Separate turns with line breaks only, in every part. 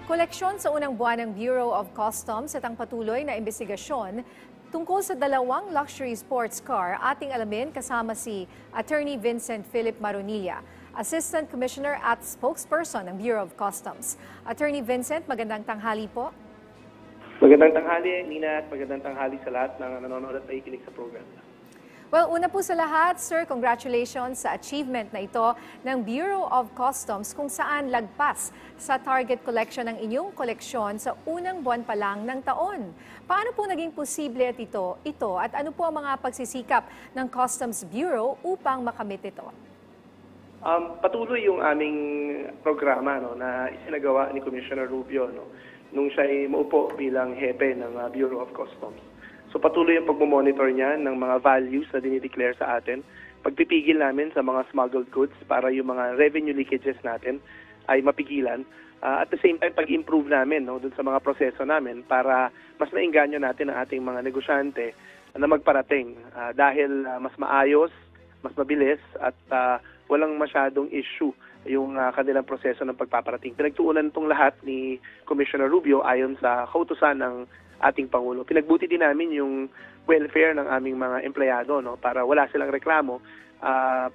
Koleksyon sa unang buwan ng Bureau of Customs at ang patuloy na investigasyon tungkol sa dalawang luxury sports car. Ating alamin kasama si Attorney Vincent Philip Maronilla, Assistant Commissioner at Spokesperson ng Bureau of Customs. Attorney Vincent, magandang tanghali po.
Magandang tanghali, Nina, at magandang tanghali sa lahat ng nanonood at nakikinig sa program.
Well, una po sa lahat, sir, congratulations sa achievement na ito ng Bureau of Customs kung saan lagpas sa target collection ng inyong koleksyon sa unang buwan pa lang ng taon. Paano po naging posible ito at ano po ang mga pagsisikap ng Customs Bureau upang makamit ito?
Patuloy yung aming programa na isinagawa ni Commissioner Rubio nung siya ay maupo bilang hepe ng Bureau of Customs. So patuloy ang pagmamonitor niya ng mga values na dinideclare sa atin. Pagpipigil namin sa mga smuggled goods para yung mga revenue leakages natin ay mapigilan. At the same time, pag-improve namin dun sa mga proseso namin para mas maingganyo natin ang ating mga negosyante na magparating dahil mas maayos, mas mabilis at walang masyadong issue yung kanilang proseso ng pagpaparating. Pinagtuunan itong lahat ni Commissioner Rubio ayon sa kautusan ng ating Pangulo. Pinagbuti din namin yung welfare ng aming mga empleyado para wala silang reklamo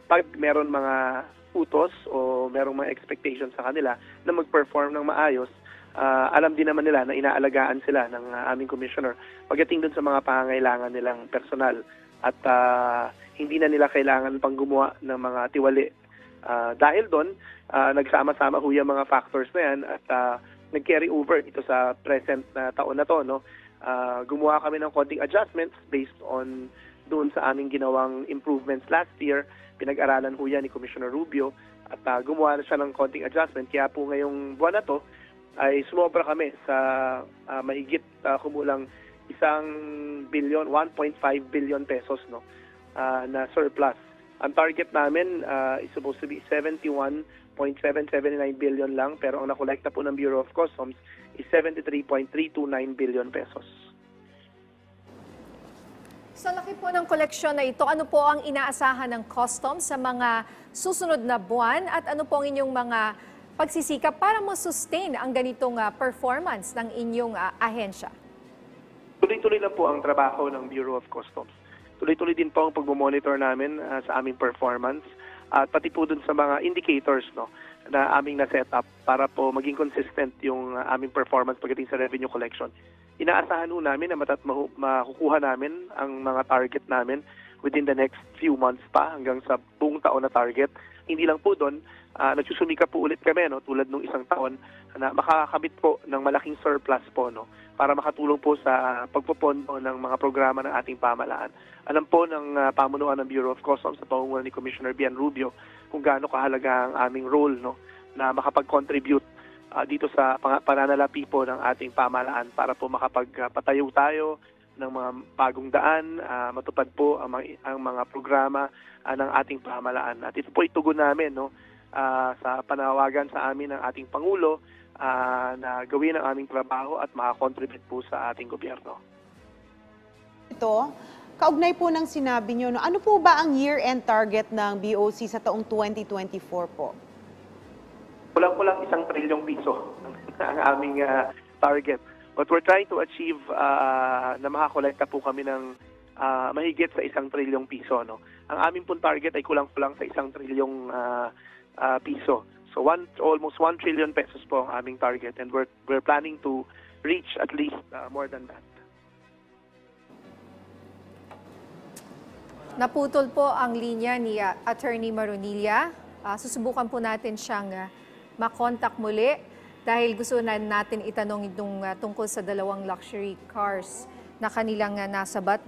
pag meron mga utos o merong mga expectations sa kanila na mag-perform ng maayos. Alam din naman nila na inaalagaan sila ng aming commissioner pagdating dun sa mga pangangailangan nilang personal at hindi na nila kailangan pang gumawa ng mga tiwali. Dahil doon, nagsama-sama ho yung mga factors na yan at nag-carry over ito sa present na taon na to. Gumawa kami ng konting adjustments based on doon sa aming ginawang improvements last year. Pinag-aralan ho yan ni Commissioner Rubio at gumawa na siya ng konting adjustment. Kaya po ngayong buwan na to ay sumobra kami sa mahigit kumulang 1 billion, 1.5 billion pesos na surplus. Ang target namin is supposed to be 71.779 billion lang, pero ang nakolekta po ng Bureau of Customs is 73.329 billion pesos.
Sa laki po ng koleksyon na ito, ano po ang inaasahan ng Customs sa mga susunod na buwan at ano po ang inyong mga pagsisikap para ma-sustain ang ganitong performance ng inyong ahensya?
Tuloy-tuloy lang po ang trabaho ng Bureau of Customs. Tuloy-tuloy din po ang pag-monitor namin sa aming performance at pati po dun sa mga indicators na aming na-set up para po maging consistent yung aming performance pagdating sa revenue collection. Inaasahan po namin na makukuha namin ang mga target namin within the next few months pa hanggang sa buong taon na target. Hindi lang po doon, nagsusumika po ulit kami tulad nung isang taon na makakamit po ng malaking surplus po para makatulong po sa pagpopondo ng mga programa ng ating pamahalaan. Alam po ng pamunuan ng Bureau of Customs sa pangunguna ni Commissioner Bian Rubio kung gaano kahalaga ang aming role na makapag-contribute dito sa pananalapi po ng ating pamahalaan para po makapagpatayo tayo ng mga bagong daan, matupad po ang mga programa ng ating pamahalaan. At ito po itugon namin sa panawagan sa amin ng ating Pangulo na gawin ang aming trabaho at makakontribute po sa ating gobyerno.
Ito, kaugnay po ng sinabi nyo, ano po ba ang year-end target ng BOC sa taong 2024 po?
Kulang-kulang 1 trilyong piso ang aming target. But we're trying to achieve na makakolekta po kami ng mahigit sa 1 trilyong piso. Ang aming pong target ay kulang-kulang sa 1 trilyong piso. So almost 1 trillion pesos po ang aming target and we're planning to reach at least more than that.
Naputol po ang linya ni Attorney Maronilla. Susubukan po natin siyang makontak muli dahil gusto natin itanong itong tungkol sa dalawang luxury cars na kanilang nasabat,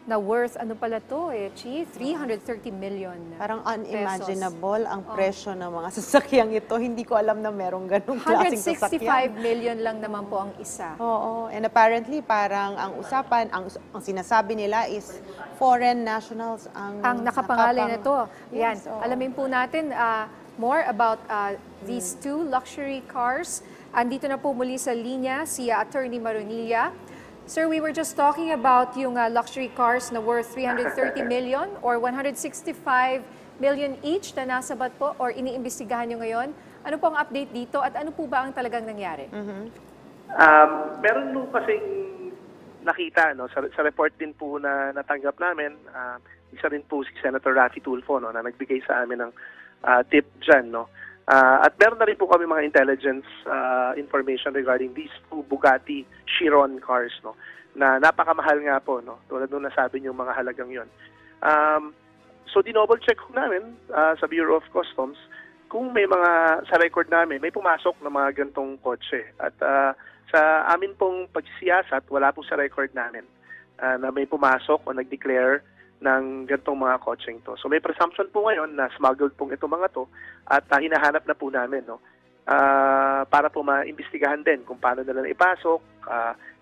na worth, ano pala to Chief? 330 million
Parang
pesos.
unimaginable ang presyo ng mga sasakyang ito. Hindi ko alam na merong ganong klaseng sasakyan.
165 million lang naman po ang isa.
Oo, and apparently parang ang usapan, ang sinasabi nila is foreign nationals ang
nakapangalan na to. Yan,
Yes,
alamin po natin more about these two luxury cars. Andito na po muli sa linya si Attorney Maronilla. Sir, we were just talking about yung luxury cars na worth 330 million or 165 million each na nasabat po or iniimbestigahan nyo ngayon. Ano po ang update dito at ano po ba ang talagang nangyari?
Meron po kasing nakita, no, sa report din po na natanggap namin, isa rin po si Senator Raffy Tulfo, no, na nagbigay sa amin ng tip dyan, no. At meron na rin po kami mga intelligence information regarding these two Bugatti Chiron cars, no, na napakamahal nga po, no, tulad nung nasabi niyo mga halagang yon. So dinouble check ko namin sa Bureau of Customs kung may mga sa record namin may pumasok na mga gantong kotse. At sa amin pong pagsiyasat, wala po sa record namin na may pumasok o nag-declare ng gantong mga kotseng to. So may presumption po ngayon na smuggled pong itong mga to at hinahanap na po namin, no, para po maimbestigahan din kung paano nila ipasok,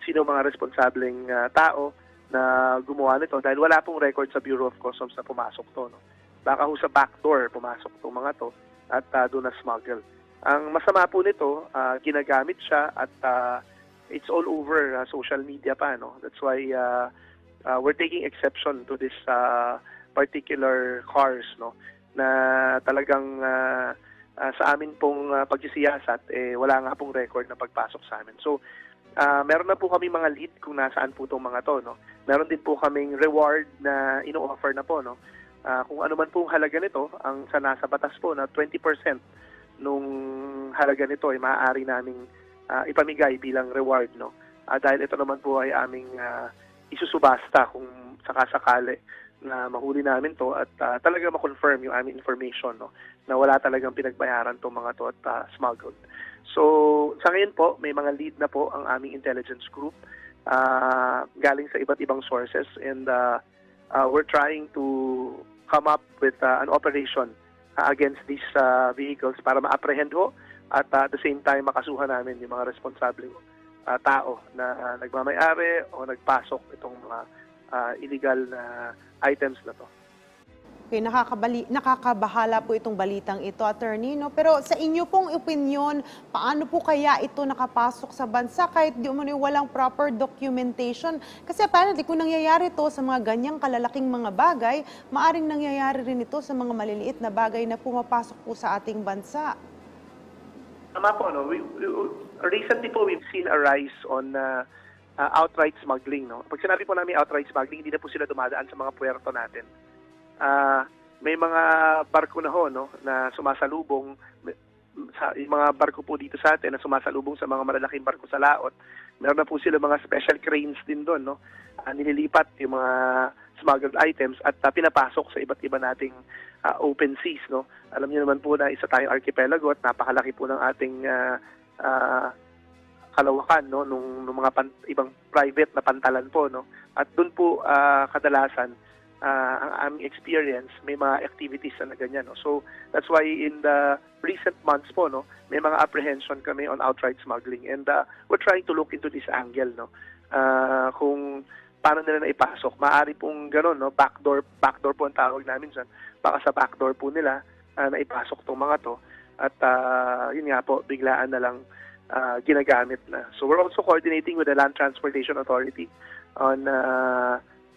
sino mga responsableng tao na gumawa nito dahil wala pong record sa Bureau of Customs na pumasok to, no. Baka ho sa backdoor pumasok itong mga to at doon na smuggle. Ang masama po nito, ginagamit siya at it's all over social media pa, no. That's why we're taking exception to this particular cars, no, na talagang sa amin pong pagsisiyasat wala nga pong record na pagpasok sa amin. So meron na po kami mga lead kung nasaan po itong mga to, no. Meron din po kaming reward na ino-offer na po, no. Kung ano man pong halaga nito, ang sa nasa batas po na 20% nung halaga nito ay maaari naming ipamigay bilang reward, no. Dahil ito naman po ay aming isusubasta kung sakasakali na mahuli namin to at talaga ma-confirm yung aming information, no, na wala talagang pinagbayaran to mga to at smuggled. So sa ngayon po, may mga lead na po ang aming intelligence group galing sa iba't ibang sources and we're trying to come up with an operation against these vehicles para ma-apprehend ho at at the same time makasuhan namin yung mga responsableng tao na nagmamay-ari o nagpasok itong mga illegal na items na to.
Okay, nakakabahala po itong balitang ito, Attorney, no? Pero sa inyo pong opinion, paano po kaya ito nakapasok sa bansa kahit di umano'y walang proper documentation? Kasi apparently kung nangyayari ito sa mga ganyang kalalaking mga bagay, maaring nangyayari rin ito sa mga maliliit na bagay na pumapasok po sa ating bansa.
Tama po, no? Recently po, we've seen a rise on outright smuggling, no? Pag sinabi po namin outright smuggling, hindi na po sila dumadaan sa mga puerto natin. May mga barko na ho, no, na sumasalubong yung mga barko po dito sa atin na sumasalubong sa mga malalaking barko sa laot. Meron na po sila mga special cranes din doon, no. Nililipat yung mga smuggled items at pinapasok sa iba't iba nating open seas, no. Alam niyo naman po na isa tayong archipelago at napakalaki po ng ating kalawakan, no, nung mga ibang private na pantalan po, no. At doon po kadalasan ang aming experience, may mga activities na ganyan, no. So that's why in the recent months po, no, may mga apprehension kami on outright smuggling and we're trying to look into this angle, no. Kung paano nila na ipasok, maaari pong gano'n, no, backdoor po ang tawag namin dyan, baka sa backdoor po nila na ipasok tong mga to at yun nga po, biglaan na lang ginagamit na. So we're also coordinating with the Land Transportation Authority on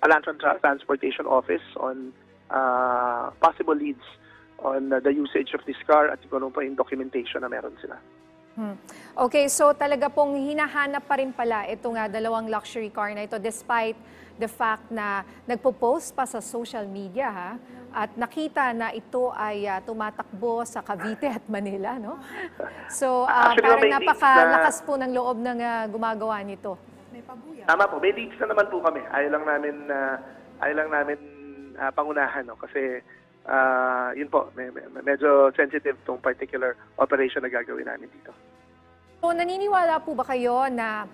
Land Transportation Office on possible leads on the usage of this car at kung ano pa yung documentation na meron sila.
Okay, so talaga pong hinahanap pa rin pala itong dalawang luxury car na ito despite the fact na nagpo-post pa sa social media, ha? At nakita na ito ay tumatakbo sa Cavite at Manila, no? So parang napakalakas po ng loob ng gumagawa nito.
Tama po, may leads na naman po kami. Ayaw lang namin pangunahan, no? Kasi yun po, medyo sensitive tong particular operation na gagawin namin dito.
So naniniwala po ba kayo na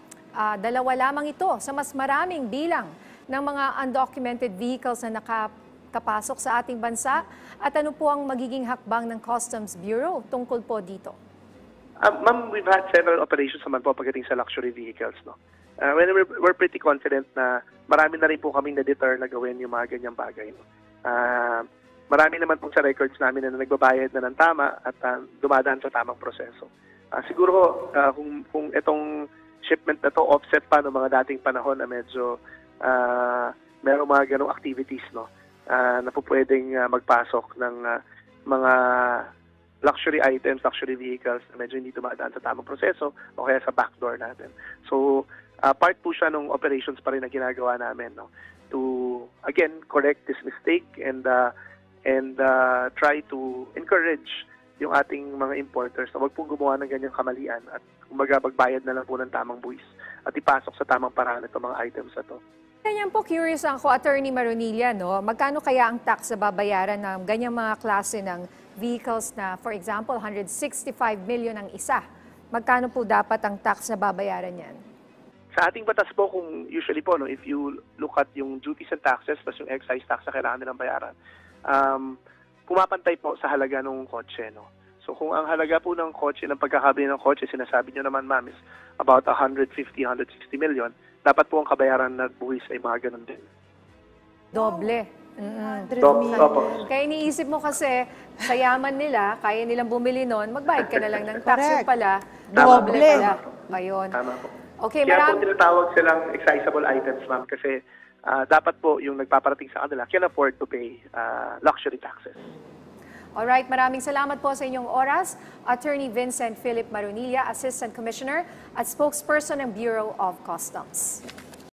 dalawa lamang ito sa mas maraming bilang ng mga undocumented vehicles na nakapasok sa ating bansa? At ano po ang magiging hakbang ng Customs Bureau tungkol po dito?
Ma'am, we've had several operations naman po pagdating sa luxury vehicles, no? We're pretty confident na marami na rin po kaming na-deter na gawin yung mga ganyang bagay, no? Marami naman po sa records namin na nagbabayad na ng tama at dumadaan sa tamang proseso. Siguro kung itong shipment na to offset pa ng mga dating panahon na medyo merong mga ganong activities, no, na po pwedeng magpasok ng mga luxury items, luxury vehicles na medyo hindi dumadaan sa tamang proseso o kaya sa backdoor natin. So, part po siya ng operations pa rin na ginagawa namin, no? To, again, correct this mistake and try to encourage yung ating mga importers na wag pong gumawa ng ganyang kamalian at kumbaga magbayad na lang po ng tamang buwis at ipasok sa tamang paraan itong mga items na to.
Ganyan po, curious ako, Attorney Maronilla, no? Magkano kaya ang tax na babayaran ng ganyang mga klase ng vehicles na, for example, 165 million ang isa? Magkano po dapat ang tax na babayaran yan?
Sa ating batas po, kung usually po, no, if you look at yung duties and taxes plus yung excise tax na kailangan nilang bayaran, pumapantay po sa halaga ng kotse, no? So kung ang halaga po ng kotse, ng pagkakabili ng kotse, sinasabi nyo naman, ma'am, is about 150, 160 million, dapat po ang kabayaran na buwis ay mga ganun din.
Doble.
100
Opo.
million.
Kaya iniisip mo kasi, sa yaman nila, kaya nilang bumili nun, magbayad ka na lang ng tax.
Correct.
Yung pala,
Doble.
doble pala. Ayun.
Tama po.
Okay,
Kaya po
marami.
tinatawag silang excisable items, ma'am, kasi dapat po yung nagpaparating sa kanila can afford to pay luxury taxes.
Alright, maraming salamat po sa inyong oras. Attorney Vincent Philip Maronilla, Assistant Commissioner at Spokesperson ng Bureau of Customs.